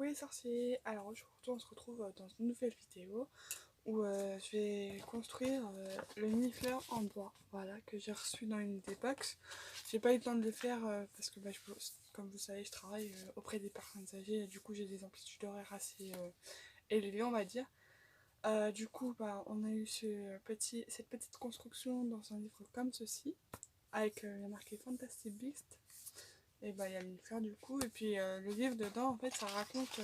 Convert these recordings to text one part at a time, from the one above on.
Coucou les sorciers. Alors aujourd'hui on se retrouve dans une nouvelle vidéo où je vais construire le nifleur en bois, voilà, que j'ai reçu dans une des box. J'ai pas eu le temps de le faire parce que comme vous savez je travaille auprès des personnes âgées et du coup j'ai des amplitudes horaires assez élevées, on va dire. Du coup on a eu cette petite construction dans un livre comme ceci avec il y a marqué Fantastic Beast. Et il y a le faire du coup, et puis le livre dedans en fait ça raconte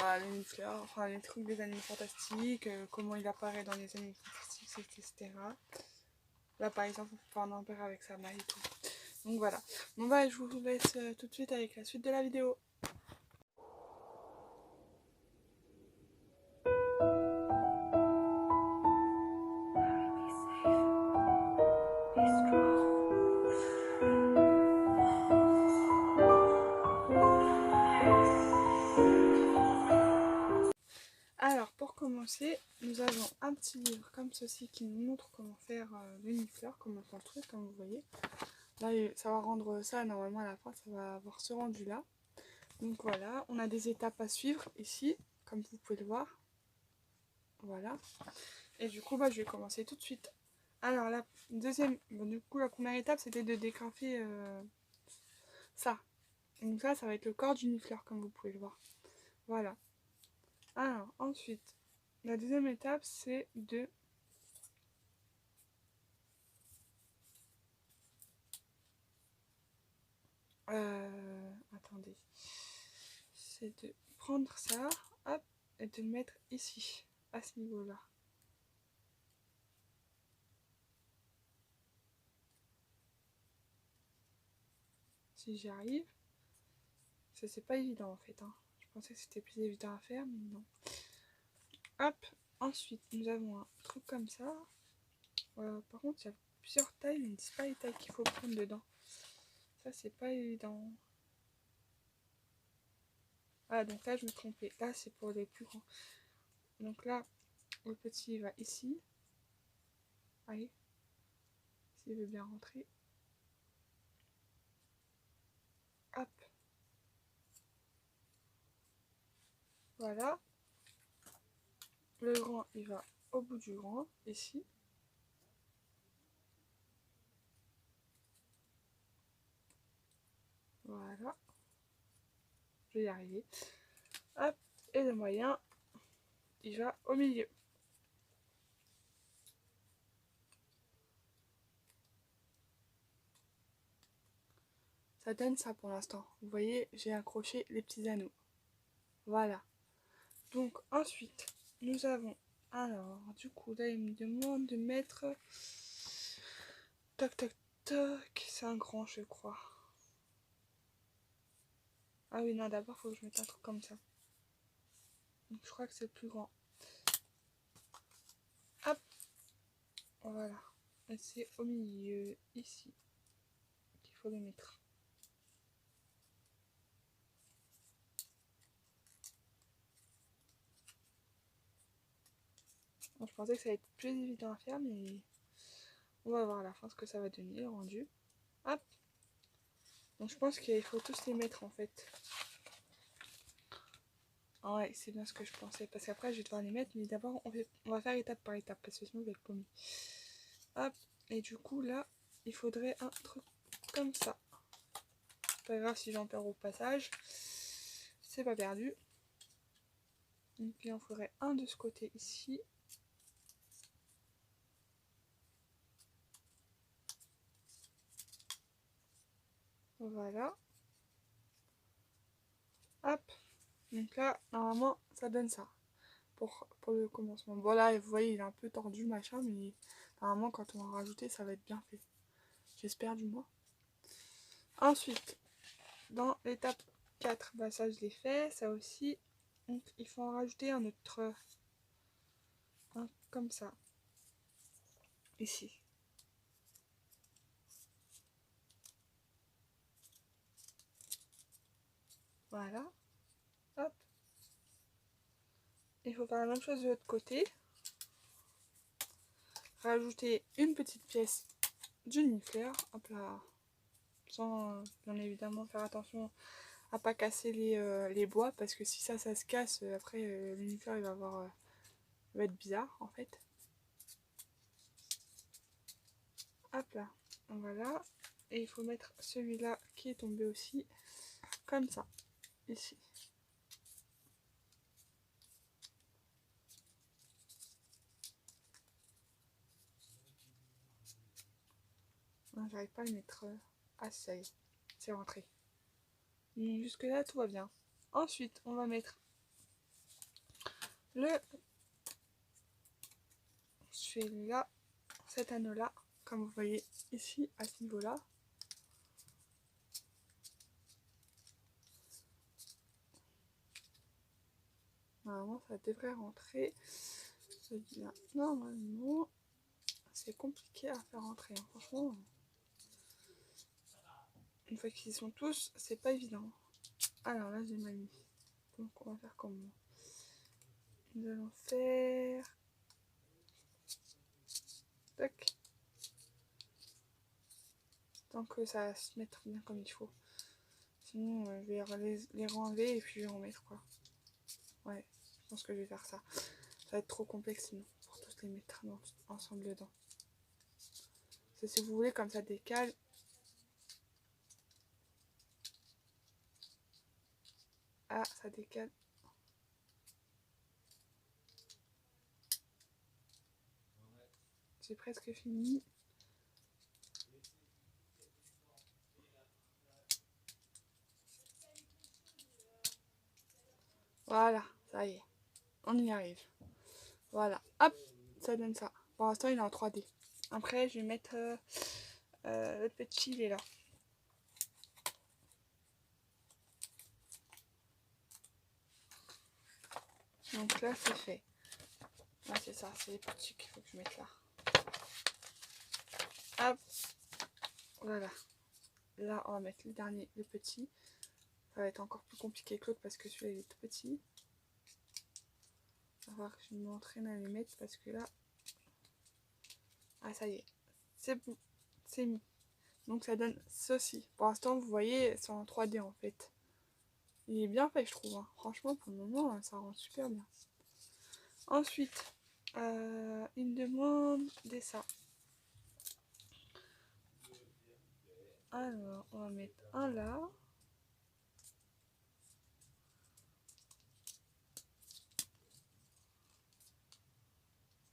les nifleurs, enfin les trucs des animaux fantastiques, comment il apparaît dans les animaux fantastiques, etc. Là par exemple on peut faire un ampère avec sa maille et tout. Donc voilà. Bon je vous laisse tout de suite avec la suite de la vidéo. Alors pour commencer, nous avons un petit livre comme ceci qui nous montre comment faire le nifleur, comment le construire comme vous voyez. Là ça va rendre ça, normalement à la fin ça va avoir ce rendu là. Donc voilà, on a des étapes à suivre ici, comme vous pouvez le voir. Voilà. Et du coup je vais commencer tout de suite. Alors la première étape c'était de dégrafer ça. Donc ça va être le corps du nifleur comme vous pouvez le voir. Voilà. Alors ensuite, la deuxième étape c'est de attendez. C'est de prendre ça, hop, et de le mettre ici, à ce niveau-là. Si j'y arrive. Ça c'est pas évident en fait. Hein. Je pensais que c'était plus évident à faire, mais non. Hop, ensuite nous avons un truc comme ça. Par contre, il y a plusieurs tailles, mais ils ne disent pas les tailles qu'il faut prendre dedans. Ça c'est pas évident. Ah, donc là je me trompais. Là c'est pour les plus grands. Donc là, le petit va ici. Allez, s'il veut bien rentrer. Hop. Voilà. Le grand, il va au bout du grand, ici. Voilà. Je vais y arriver. Hop. Et le moyen, il va au milieu. Ça donne ça pour l'instant. Vous voyez, j'ai accroché les petits anneaux. Voilà. Donc ensuite, nous avons... Alors, du coup, là, il me demande de mettre... Toc, toc, toc. C'est un grand, je crois. Ah oui, non, d'abord, il faut que je mette un truc comme ça. Donc, je crois que c'est le plus grand. Hop. Voilà. Et c'est au milieu, ici, qu'il faut le mettre. Bon, je pensais que ça allait être plus évident à faire, mais... On va voir à la fin ce que ça va donner, le rendu. Hop. Donc, je pense qu'il faut tous les mettre, en fait. Ouais, c'est bien ce que je pensais. Parce qu'après, je vais devoir les mettre. Mais d'abord, on va faire étape par étape. Parce que sinon, je vais être paumé. Hop. Et du coup, là, il faudrait un truc comme ça. Pas grave si j'en perds au passage. C'est pas perdu. Donc, il en faudrait un de ce côté ici. Voilà. Hop. Donc là, normalement, ça donne ça. Pour le commencement. Bon là, vous voyez, il est un peu tordu, machin. Mais normalement, quand on va en rajouter, ça va être bien fait. J'espère du moins. Ensuite, dans l'étape 4, ça je l'ai fait, ça aussi. Donc il faut en rajouter un autre. Comme ça. Ici. Voilà. Hop. Il faut faire la même chose de l'autre côté. Rajouter une petite pièce du nifleur. Hop là. Sans bien évidemment faire attention à pas casser les bois, parce que si ça se casse, après l'unifleur il va il va être bizarre en fait. Hop là, voilà. Et il faut mettre celui-là qui est tombé aussi, comme ça, ici. J'arrive pas à le mettre. Ah, ça y est, c'est rentré. Jusque là, tout va bien. Ensuite, on va mettre celui-là, cet anneau-là, comme vous voyez ici, à ce niveau-là. Normalement, ça devrait rentrer. Celui-là, normalement, c'est compliqué à faire rentrer, hein. Franchement, une fois qu'ils sont tous, c'est pas évident. Alors là, j'ai mal mis. Donc, on va faire comment? Nous allons faire... Tac. Tant que ça va se mettre bien comme il faut. Sinon, je vais les renlever et puis je vais en mettre, quoi. Ouais, je pense que je vais faire ça. Ça va être trop complexe sinon, pour tous les mettre ensemble dedans. Si vous voulez, comme ça décale. Ah, ça décale. J'ai presque fini. Voilà, ça y est. On y arrive. Voilà, hop, ça donne ça. Pour l'instant, il est en 3D. Après, je vais mettre le petit, il est là. Donc là, c'est fait. Ah, c'est ça, c'est les petits qu'il faut que je mette là. Hop, voilà. Là, on va mettre le dernier, le petit. Ça va être encore plus compliqué que l'autre parce que celui-là, il est tout petit. Il va falloir que je m'entraîne à les mettre parce que là... Ah, ça y est. C'est bon. C'est mis. Donc ça donne ceci. Pour l'instant, vous voyez, c'est en 3D en fait. Il est bien fait, je trouve, hein. Franchement, pour le moment, ça rend super bien. Ensuite, il me demande des dessins. Alors, on va mettre un là.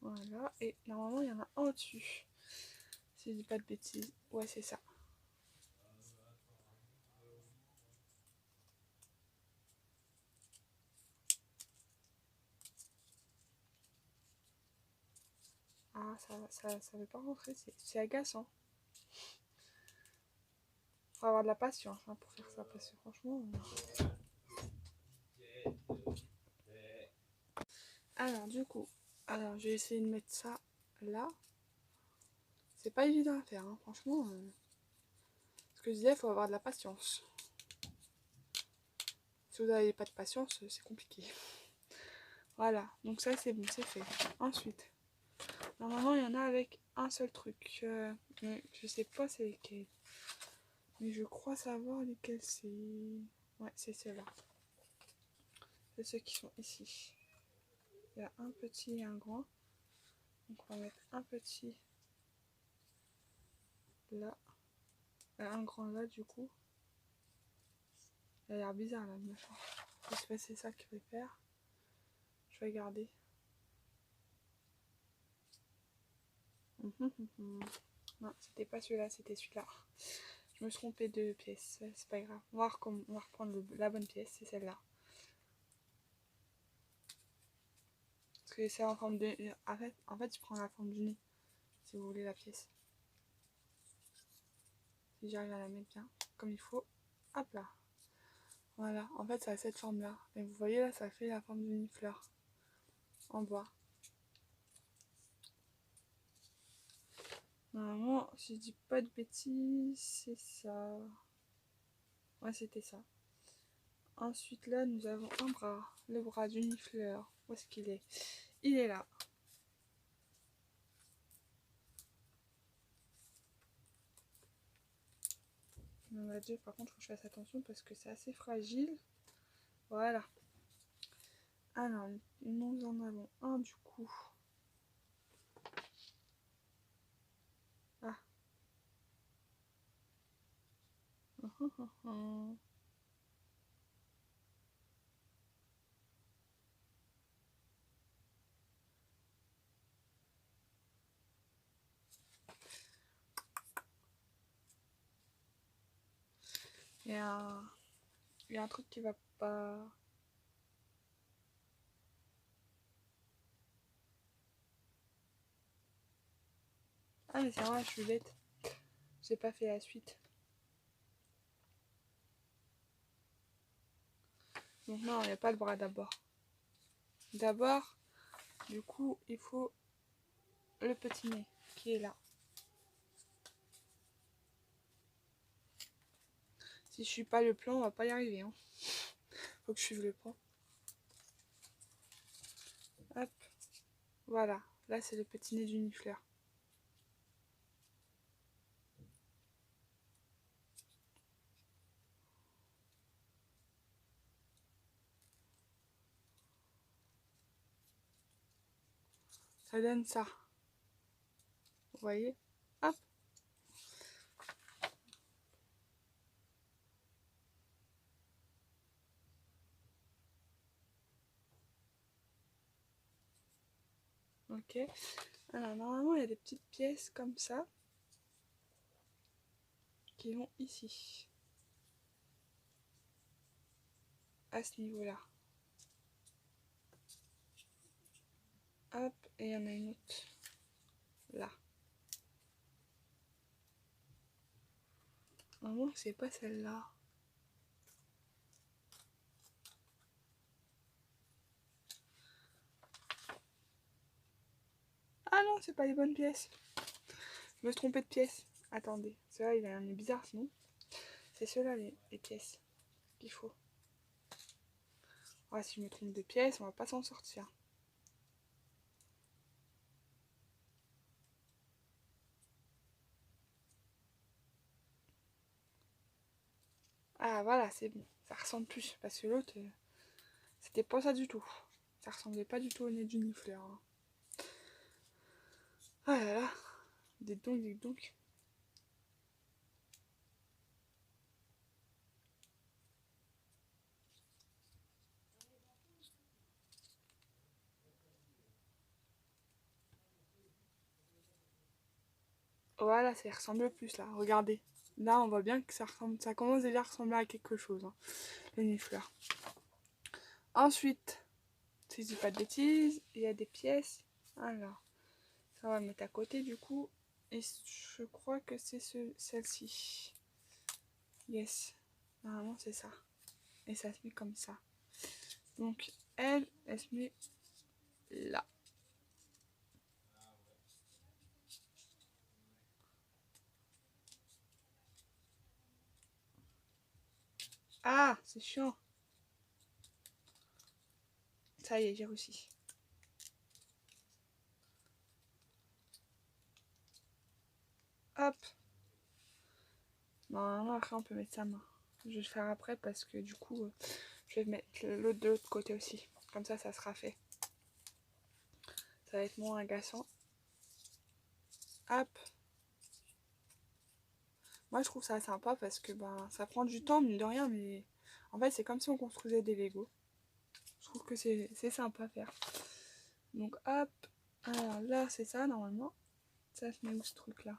Voilà, et normalement, il y en a un au-dessus. Si je dis pas de bêtises. Ouais, c'est ça. Ah, ça veut pas rentrer, c'est agaçant. Faut avoir de la patience, hein, pour faire ça, parce que franchement... Alors, du coup, je vais essayer de mettre ça là. C'est pas évident à faire, hein, franchement. Ce que je disais, il faut avoir de la patience. Si vous n'avez pas de patience, c'est compliqué. Voilà, donc ça c'est bon, c'est fait. Ensuite, normalement il y en a avec un seul truc. Mais je sais pas c'est lesquels. Mais je crois savoir lesquels c'est. Ouais, c'est ceux-là. C'est ceux qui sont ici. Il y a un petit et un grand. Donc on va mettre un petit là. Un grand là du coup. Il a l'air bizarre là, le machin. Je sais pas si c'est ça qu'il va faire. Je vais regarder. Non, c'était pas celui-là, c'était celui-là. Je me suis trompée de pièce, c'est pas grave. On va reprendre la bonne pièce, c'est celle-là. Parce que c'est en forme de... En fait, je prends la forme du nez, si vous voulez la pièce. Si j'arrive à la mettre bien, comme il faut. Hop là. Voilà, en fait, ça a cette forme-là. Et vous voyez là, ça fait la forme d'une unifleur. En bois. Normalement, si je dis pas de bêtises, c'est ça. Ouais, c'était ça. Ensuite, là, nous avons un bras. Le bras d'unifleur. Où est-ce qu'il est? Il est là. va dire, par contre, faut que je fasse attention parce que c'est assez fragile. Voilà. Alors, nous en avons un du coup. Ah. Il y a un truc qui va pas. Ah mais c'est vrai, je suis bête. J'ai pas fait la suite. Donc non, il n'y a pas le bras d'abord. D'abord, du coup, il faut le petit nez qui est là. Si je suis pas le plan, on va pas y arriver. Hein. Faut que je suive le plan. Hop. Voilà. Là, c'est le petit nez du nifleur. Ça donne ça. Vous voyez? Hop. Ok. Alors, normalement, il y a des petites pièces comme ça qui vont ici. À ce niveau-là. Hop. Et il y en a une autre. Là. Normalement, c'est pas celle-là. Ah non, c'est pas les bonnes pièces. Je me suis trompée de pièces. Attendez, celui-là il a un nez bizarre sinon. C'est ceux-là les pièces qu'il faut. Ah, si je me trompe de pièces, on va pas s'en sortir. Ah voilà, c'est bon. Ça ressemble plus. Parce que l'autre, c'était pas ça du tout. Ça ressemblait pas du tout au nez du nifleur. Hein. Ah là là. Dites donc, dites donc. Voilà, ça ressemble plus là. Regardez. Là, on voit bien que ça ressemble. Ça commence déjà à ressembler à quelque chose. Hein, le nifleur. Ensuite, si je dis pas de bêtises, il y a des pièces. Alors, ça va mettre à côté du coup. Et je crois que c'est celle-ci. Yes. Normalement, c'est ça. Et ça se met comme ça. Donc, elle se met là. Ah, c'est chiant. Ça y est, j'ai réussi. Hop. Normalement, après, on peut mettre sa main. Je vais le faire après parce que du coup, je vais mettre l'autre de l'autre côté aussi. Comme ça sera fait. Ça va être moins agaçant. Hop. Moi, je trouve ça sympa parce que ben, ça prend du temps, mine de rien, mais en fait, c'est comme si on construisait des Lego. Je trouve que c'est sympa à faire. Donc, hop. Alors là, c'est ça, normalement. Ça se met où ce truc-là?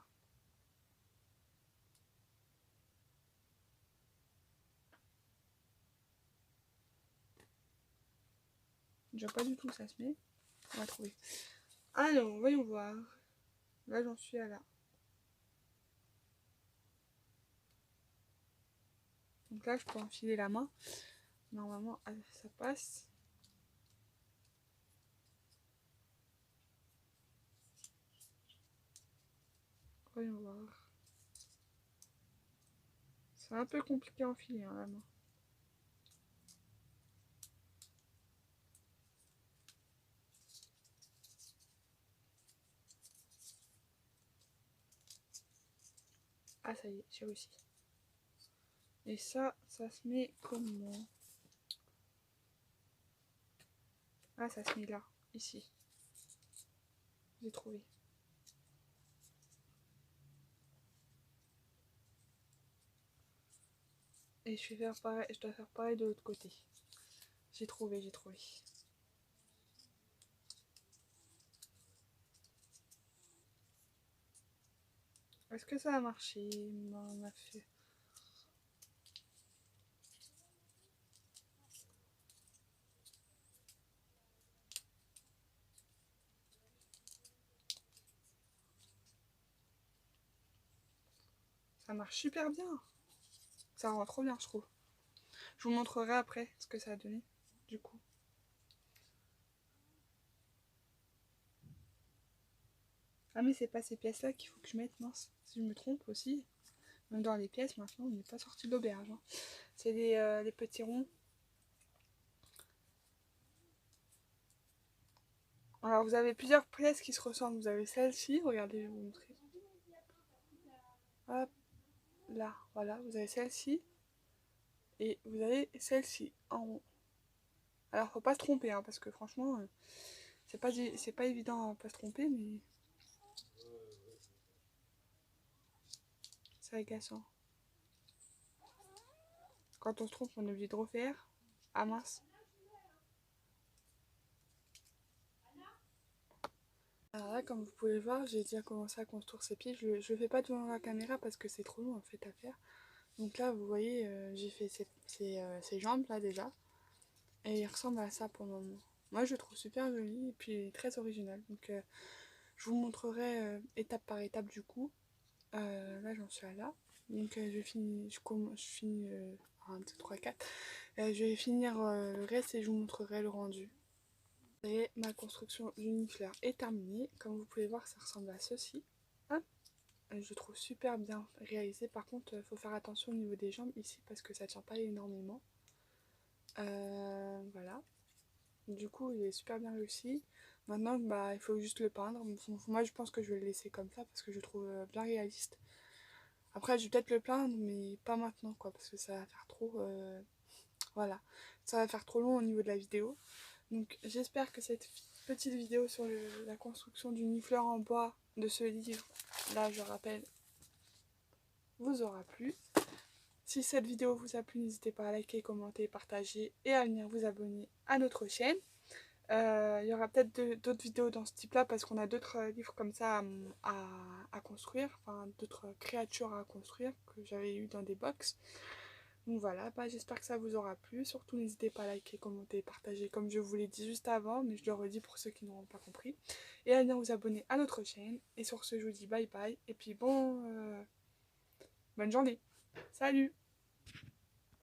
Je vois pas du tout où ça se met. On va trouver. Alors, voyons voir. Là, j'en suis à là. Donc là, je peux enfiler la main. Normalement, ça passe. Voyons voir. C'est un peu compliqué à enfiler, hein, la main. Ah, ça y est, j'ai réussi. Et ça se met comment? Ah, ça se met là, ici. J'ai trouvé. Et je dois faire pareil de l'autre côté. J'ai trouvé. Est-ce que ça a marché? On a fait. Ça marche super bien. Ça rend trop bien, je trouve. Je vous montrerai après ce que ça a donné, du coup. Ah mais c'est pas ces pièces-là qu'il faut que je mette, mince. Si je me trompe aussi. Même dans les pièces, maintenant, on n'est pas sorti de l'auberge. Hein. C'est les petits ronds. Alors vous avez plusieurs pièces qui se ressemblent. Vous avez celle-ci, regardez, je vais vous montrer. Hop, là, voilà, vous avez celle-ci. Et vous avez celle-ci en haut. Alors faut pas se tromper, hein, parce que franchement, c'est pas évident à pas se tromper, mais c'est agaçant. Quand on se trompe, on est obligé de refaire. Ah mince. Alors là, comme vous pouvez le voir, j'ai déjà commencé à construire ces pieds. Je le fais pas devant la caméra parce que c'est trop long en fait à faire. Donc là, vous voyez, j'ai fait ces jambes là déjà. Et il ressemble à ça pour le moment. Moi, je le trouve super joli et puis très original. Donc je vous montrerai étape par étape du coup. Là, j'en suis à là. Donc je finis, je finis 1, 2, 3, 4. Je vais finir le reste et je vous montrerai le rendu. Et ma construction d'unifleur est terminée. Comme vous pouvez voir, ça ressemble à ceci. Hop. Je trouve super bien réalisé. Par contre, il faut faire attention au niveau des jambes ici parce que ça tient pas énormément. Voilà. Du coup, il est super bien réussi. Maintenant, bah, il faut juste le peindre. Moi, je pense que je vais le laisser comme ça parce que je le trouve bien réaliste. Après, je vais peut-être le peindre, mais pas maintenant, quoi, parce que ça va faire trop... voilà. Ça va faire trop long au niveau de la vidéo. Donc, j'espère que cette petite vidéo sur la construction du nifleur en bois de ce livre, là, je rappelle, vous aura plu. Si cette vidéo vous a plu, n'hésitez pas à liker, commenter, partager et à venir vous abonner à notre chaîne. Il y aura peut-être d'autres vidéos dans ce type là parce qu'on a d'autres livres comme ça à construire, enfin d'autres créatures à construire que j'avais eu dans des box. Donc voilà, bah, j'espère que ça vous aura plu. Surtout n'hésitez pas à liker, commenter, partager comme je vous l'ai dit juste avant, mais je le redis pour ceux qui n'auront pas compris. Et à venir vous abonner à notre chaîne. Et sur ce, je vous dis bye bye et puis bonne journée. Salut!